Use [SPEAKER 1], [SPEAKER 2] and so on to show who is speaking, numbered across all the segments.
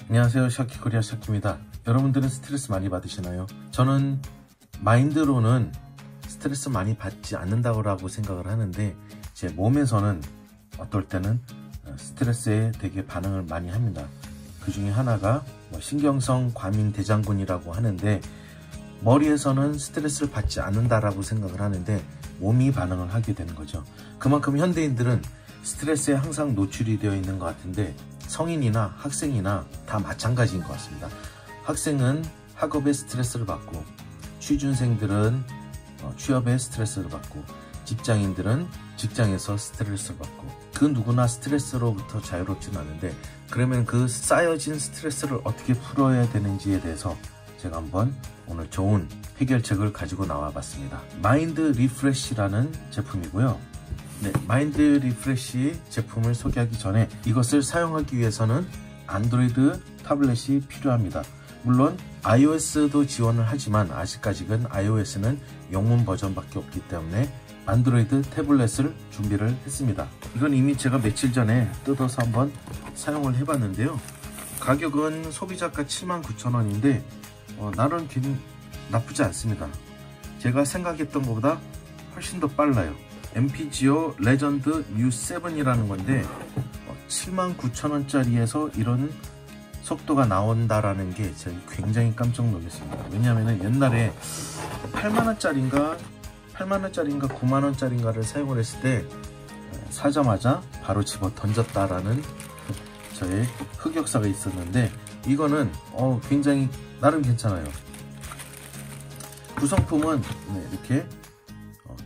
[SPEAKER 1] 안녕하세요, 샤키코리아 샤키입니다. 여러분들은 스트레스 많이 받으시나요? 저는 마인드로는 스트레스 많이 받지 않는다고 생각을 하는데 제 몸에서는 어떨 때는 스트레스에 되게 반응을 많이 합니다. 그 중에 하나가 신경성 과민대장군이라고 하는데, 머리에서는 스트레스를 받지 않는다라고 생각을 하는데 몸이 반응을 하게 되는 거죠. 그만큼 현대인들은 스트레스에 항상 노출이 되어 있는 것 같은데, 성인이나 학생이나 다 마찬가지인 것 같습니다. 학생은 학업에 스트레스를 받고, 취준생들은 취업에 스트레스를 받고, 직장인들은 직장에서 스트레스를 받고, 그 누구나 스트레스로부터 자유롭지는 않은데, 그러면 그 쌓여진 스트레스를 어떻게 풀어야 되는지에 대해서 제가 한번 오늘 좋은 해결책을 가지고 나와 봤습니다. 마인드 리프레쉬라는 제품이고요. 마인드 리프레쉬 제품을 소개하기 전에 이것을 사용하기 위해서는 안드로이드 타블렛이 필요합니다. 물론 iOS도 지원을 하지만 아직까지는 iOS는 영문 버전밖에 없기 때문에 안드로이드 태블릿을 준비를 했습니다. 이건 이미 제가 며칠 전에 뜯어서 한번 사용을 해봤는데요. 가격은 소비자가 79,000원인데 나름 나쁘지 않습니다. 제가 생각했던 것보다 훨씬 더 빨라요. MPGO 레전드 U7이라는 건데 79,000원짜리에서 이런 속도가 나온다라는 게 제가 굉장히 깜짝 놀랐습니다. 왜냐하면 옛날에 8만원짜리인가 9만원짜리인가를 사용을 했을 때 사자마자 바로 집어 던졌다라는 저의 흑역사가 있었는데, 이거는 굉장히 나름 괜찮아요. 구성품은 이렇게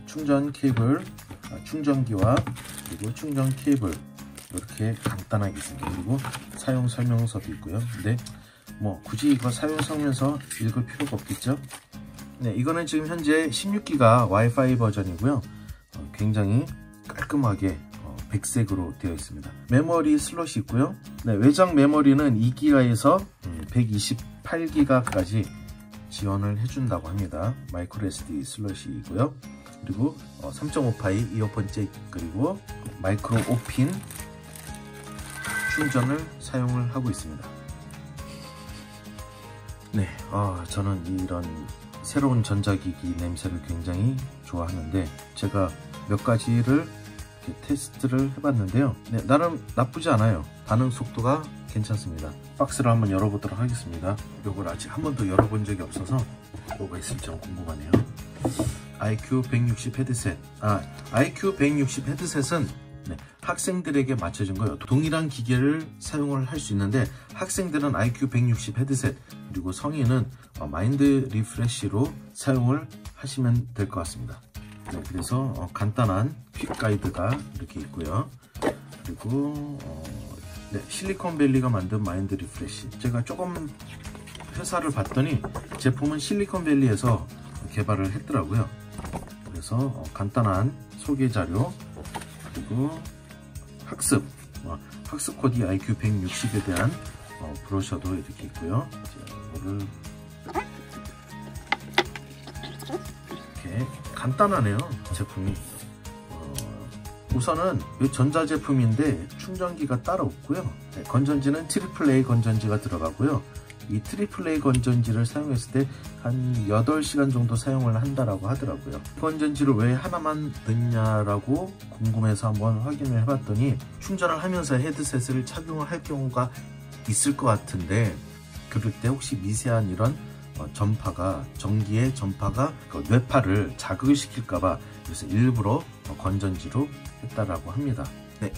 [SPEAKER 1] 충전 케이블, 충전기와 그리고 충전 케이블 이렇게 간단하게 있습니다. 그리고 사용 설명서도 있고요. 근데 굳이 이거 사용 설명서 읽을 필요가 없겠죠? 이거는 지금 현재 16기가 와이파이 버전이고요. 굉장히 깔끔하게 백색으로 되어 있습니다. 메모리 슬롯이 있고요. 외장 메모리는 2기가에서 128기가까지 지원을 해준다고 합니다. 마이크로 SD 슬롯이고요. 그리고 3.5파이 이어폰 잭, 그리고 마이크로 5핀 충전을 사용을 하고 있습니다. 저는 이런 새로운 전자기기 냄새를 굉장히 좋아하는데, 제가 몇 가지를 이렇게 테스트를 해봤는데요. 나름 나쁘지 않아요. 반응 속도가 괜찮습니다. 박스를 한번 열어보도록 하겠습니다. 이걸 아직 한 번도 열어본 적이 없어서 뭐가 있을지 좀 궁금하네요. IQ160 헤드셋. IQ160 헤드셋은 학생들에게 맞춰진 거예요. 동일한 기계를 사용을 할 수 있는데, 학생들은 IQ160 헤드셋, 그리고 성인은 마인드 리프레쉬로 사용을 하시면 될 것 같습니다. 그래서 간단한 퀵 가이드가 이렇게 있고요. 그리고 실리콘밸리가 만든 마인드 리프레쉬, 제가 조금 회사를 봤더니 제품은 실리콘밸리에서 개발을 했더라고요. 그래서 간단한 소개 자료, 그리고 학습 코디 IQ160에 대한 브로셔도 이렇게 있고요. 이거를 이렇게 간단하네요, 제품이. 우선은 이 전자제품인데 충전기가 따로 없고요. 건전지는 AAA 건전지가 들어가고요. 이 AAA 건전지를 사용했을 때 한 8시간 정도 사용을 한다라고 하더라고요. 건전지를 왜 하나만 넣냐라고 궁금해서 한번 확인을 해봤더니, 충전을 하면서 헤드셋을 착용을 할 경우가 있을 것 같은데, 그럴 때 혹시 미세한 이런 전기의 전파가 뇌파를 자극을 시킬까봐, 그래서 일부러 건전지로 했다라고 합니다.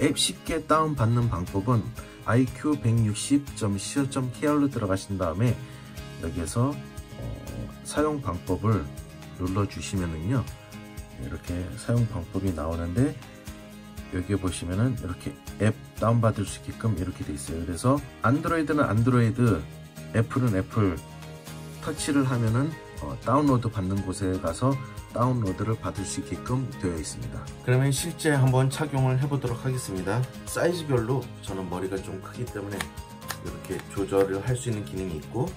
[SPEAKER 1] 앱 쉽게 다운받는 방법은 iq160.co.kr로 들어가신 다음에 여기에서 사용 방법을 눌러주시면은요, 이렇게 사용 방법이 나오는데, 여기에 보시면은 이렇게 앱 다운받을 수 있게끔 이렇게 돼 있어요. 그래서 안드로이드는 안드로이드, 애플은 애플, 터치를 하면은 다운로드 받는 곳에 가서 다운로드를 받을 수 있게끔 되어 있습니다. 그러면 실제 한번 착용을 해보도록 하겠습니다. 사이즈별로 저는 머리가 좀 크기 때문에 이렇게 조절을 할 수 있는 기능이 있고,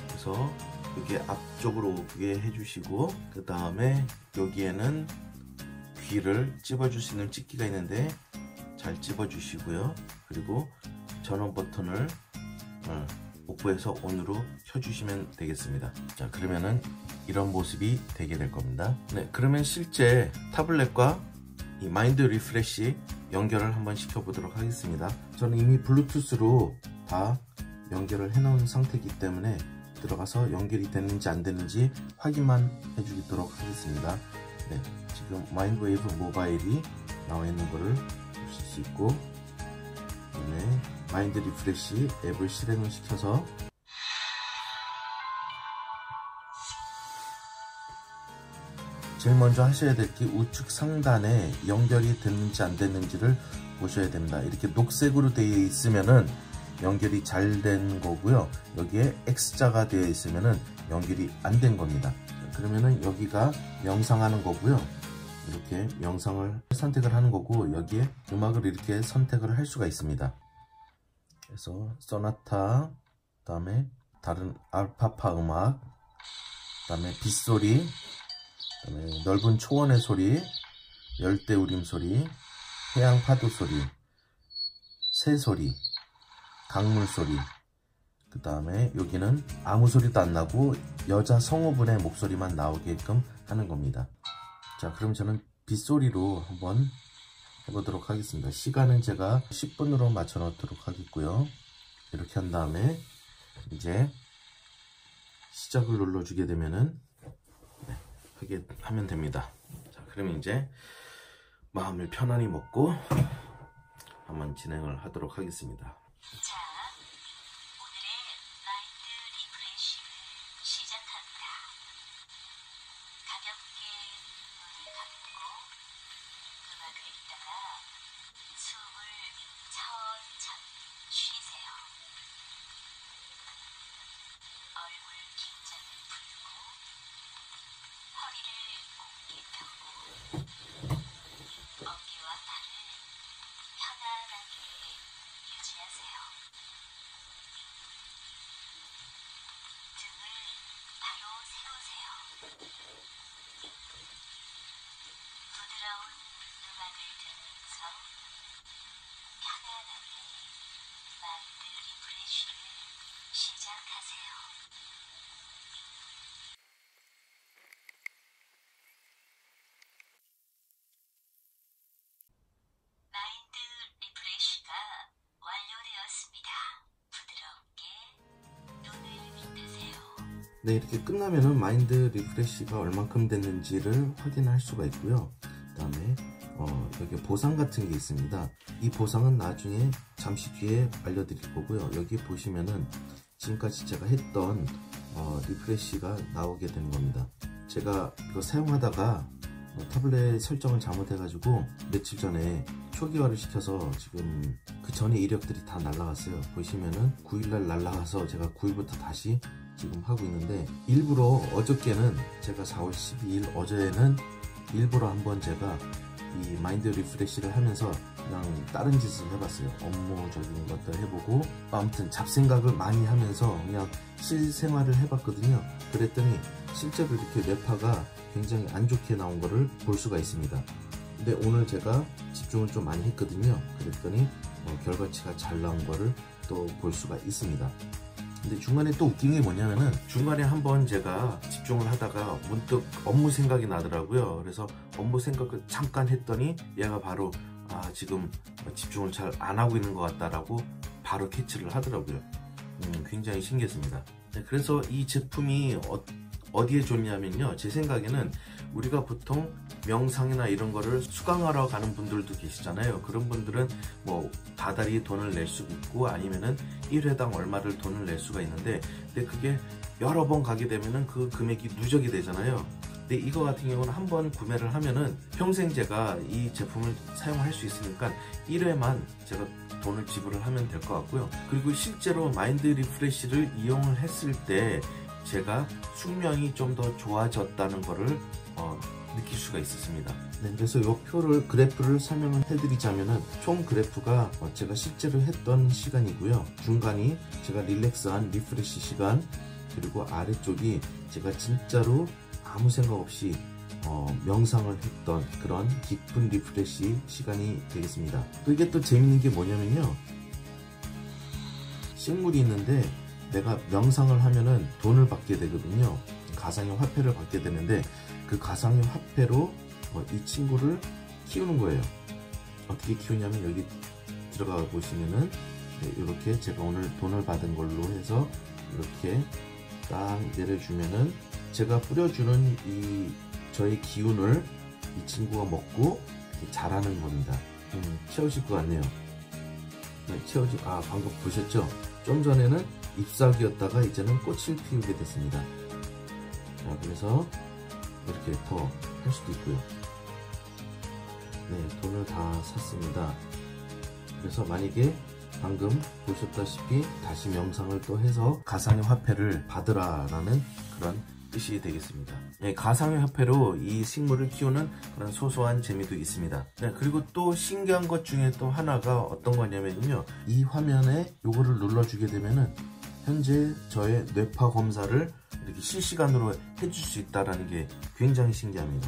[SPEAKER 1] 그래서 여기 앞쪽으로 오게 해주시고, 그 다음에 여기에는 귀를 찝어줄 수 있는 찍기가 있는데 잘 찝어주시고요. 그리고 전원 버튼을 오프에서 온으로 켜주시면 되겠습니다. 자, 그러면은 이런 모습이 되게 될 겁니다. 네, 그러면 실제 타블렛과 이 마인드 리프레시 연결을 한번 시켜보도록 하겠습니다. 저는 이미 블루투스로 다 연결을 해 놓은 상태이기 때문에 들어가서 연결이 됐는지 안 됐는지 확인만 해주도록 하겠습니다. 네, 지금 마인드웨이브 모바일이 나와 있는 거를 보실 수 있고, 그다음에 마인드 리프레시 앱을 실행을 시켜서 제일 먼저 하셔야 될 게 우측 상단에 연결이 됐는지 안 됐는지를 보셔야 됩니다. 이렇게 녹색으로 되어 있으면은 연결이 잘 된 거고요. 여기에 X자가 되어 있으면은 연결이 안 된 겁니다. 그러면은 여기가 명상하는 거고요. 이렇게 명상을 선택을 하는 거고, 여기에 음악을 이렇게 선택을 할 수가 있습니다. 그래서 소나타, 그 다음에 다른 알파파 음악, 그 다음에 빗소리, 그 다음에 넓은 초원의 소리, 열대우림 소리, 해양 파도 소리, 새소리, 강물 소리, 그 다음에 여기는 아무 소리도 안 나고 여자 성우분의 목소리만 나오게끔 하는 겁니다. 자, 그럼 저는 빗소리로 한번 해보도록 하겠습니다. 시간은 제가 10분으로 맞춰 놓도록 하겠고요. 이렇게 한 다음에 이제 시작을 눌러주게 되면은 하게 하면 됩니다. 자, 그러면 이제 마음을 편안히 먹고 한번 진행을 하도록 하겠습니다.
[SPEAKER 2] 자, 오늘의 마인드 리프레시를 시작합니다. 가볍게 눈을 감고 음악을 듣다가 숨을 천천히 쉬세요. 얼굴 긴장을 풀고 허리를 곧게 펴고 어깨와 팔을 편안하게 유지하세요. 등을 바로 세우세요. 부드러운 음악을 들으면서 편안하게 마인드 리프레시를 시작하세요. 마인드 리프레시가 완료되었습니다. 부드럽게 눈을 뜨세요.
[SPEAKER 1] 네, 이렇게 끝나면은 마인드 리프레시가 얼만큼 됐는지를 확인할 수가 있고요. 그 다음에 여기 보상 같은 게 있습니다. 이 보상은 나중에 잠시 뒤에 알려드릴 거고요. 여기 보시면은 지금까지 제가 했던 리프레시가 나오게 되는 겁니다. 제가 이거 사용하다가 타블렛 설정을 잘못해가지고 며칠 전에 초기화를 시켜서 지금 그 전에 이력들이 다 날라갔어요. 보시면은 9일날 날라가서 제가 9일부터 다시 지금 하고 있는데, 일부러 어저께는 제가 4월 12일 어제는 일부러 한번 제가 이 마인드 리프레시를 하면서 그냥 다른 짓을 해봤어요. 업무적인 것들 해보고, 아무튼 잡생각을 많이 하면서 그냥 실생활을 해봤거든요. 그랬더니 실제로 이렇게 뇌파가 굉장히 안 좋게 나온 거를 볼 수가 있습니다. 근데 오늘 제가 집중을 좀 많이 했거든요. 그랬더니 결과치가 잘 나온 거를 또 볼 수가 있습니다. 근데 중간에 또 웃긴 게 뭐냐면은, 중간에 한번 제가 집중을 하다가 문득 업무 생각이 나더라고요. 그래서 업무 생각을 잠깐 했더니 얘가 바로 지금 집중을 잘 안 하고 있는 것 같다라고 바로 캐치를 하더라고요. 굉장히 신기했습니다. 네, 그래서 이 제품이 어디에 좋냐면요, 제 생각에는 우리가 보통 명상이나 이런 거를 수강하러 가는 분들도 계시잖아요. 그런 분들은 뭐 다달이 돈을 낼 수도 있고, 아니면은 1회당 얼마를 돈을 낼 수가 있는데, 근데 그게 여러 번 가게 되면은 그 금액이 누적이 되잖아요. 근데 이거 같은 경우는 한번 구매를 하면은 평생 제가 이 제품을 사용할 수 있으니까 1회만 제가 돈을 지불을 하면 될 것 같고요. 그리고 실제로 마인드 리프레시를 이용을 했을 때 제가 숙명이 좀 더 좋아졌다는 거를 느낄 수가 있었습니다. 네, 그래서 이 그래프를 설명을 해드리자면은, 총 그래프가 제가 실제로 했던 시간이고요. 중간이 제가 릴렉스한 리프레시 시간, 그리고 아래쪽이 제가 진짜로 아무 생각 없이 명상을 했던 그런 깊은 리프레시 시간이 되겠습니다. 또 이게 또 재밌는 게 뭐냐면요, 식물이 있는데 내가 명상을 하면은 돈을 받게 되거든요. 가상의 화폐를 받게 되는데 그 가상의 화폐로 이 친구를 키우는 거예요. 어떻게 키우냐면 여기 들어가 보시면은 이렇게 제가 오늘 돈을 받은 걸로 해서 이렇게 딱 내려주면은 제가 뿌려주는 이 저의 기운을 이 친구가 먹고 자라는 겁니다. 채워질 것 같네요. 네, 방금 보셨죠? 좀 전에는 잎사귀였다가 이제는 꽃을 피우게 됐습니다. 자, 그래서 이렇게 더 할 수도 있고요. 네, 돈을 다 샀습니다. 그래서 만약에 방금 보셨다시피 다시 명상을 또 해서 가상의 화폐를 받으라라는 그런 뜻이 되겠습니다. 네, 가상의 화폐로 이 식물을 키우는 그런 소소한 재미도 있습니다. 네, 그리고 또 신기한 것 중에 또 하나가 어떤 거냐면요, 이 화면에 요거를 눌러주게 되면은 현재 저의 뇌파 검사를 이렇게 실시간으로 해줄 수 있다는 게 굉장히 신기합니다.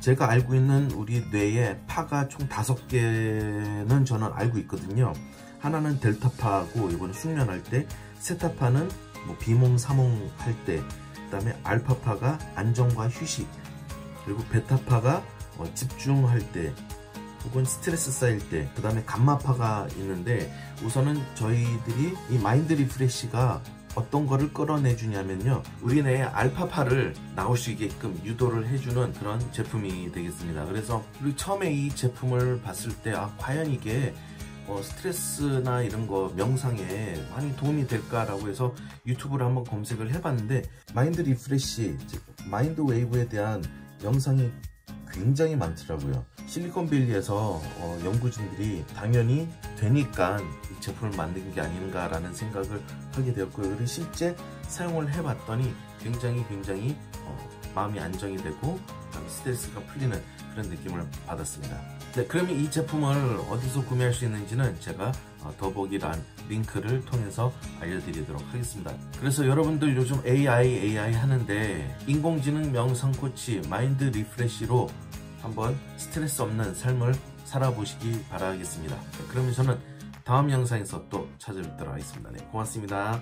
[SPEAKER 1] 제가 알고 있는 우리 뇌에 파가 총 5개는 저는 알고 있거든요. 하나는 델타파고 이거는 숙면할 때, 세타파는 뭐 비몽 사몽 할 때, 그 다음에 알파파가 안정과 휴식, 그리고 베타파가 집중할 때 혹은 스트레스 쌓일 때, 그 다음에 감마파가 있는데, 우선은 저희들이 이 마인드 리프레시가 어떤 거를 끌어내 주냐면요, 우리 뇌의 알파파를 나올 수 있게끔 유도를 해주는 그런 제품이 되겠습니다. 그래서 우리 처음에 이 제품을 봤을 때 과연 이게 스트레스나 이런 거 명상에 많이 도움이 될까라고 해서 유튜브를 한번 검색을 해봤는데, 마인드 리프레시, 마인드 웨이브에 대한 영상이 굉장히 많더라고요. 실리콘밸리에서 연구진들이 당연히 되니까 이 제품을 만든 게 아닌가라는 생각을 하게 되었고요. 그리고 실제 사용을 해봤더니 굉장히 마음이 안정이 되고 스트레스가 풀리는 그런 느낌을 받았습니다. 네, 그러면 이 제품을 어디서 구매할 수 있는지는 제가 더보기란 링크를 통해서 알려드리도록 하겠습니다. 그래서 여러분들 요즘 AI 하는데 인공지능 명상 코치 마인드 리프레시로 한번 스트레스 없는 삶을 살아보시기 바라겠습니다. 네, 그러면 저는 다음 영상에서 또 찾아뵙도록 하겠습니다. 네, 고맙습니다.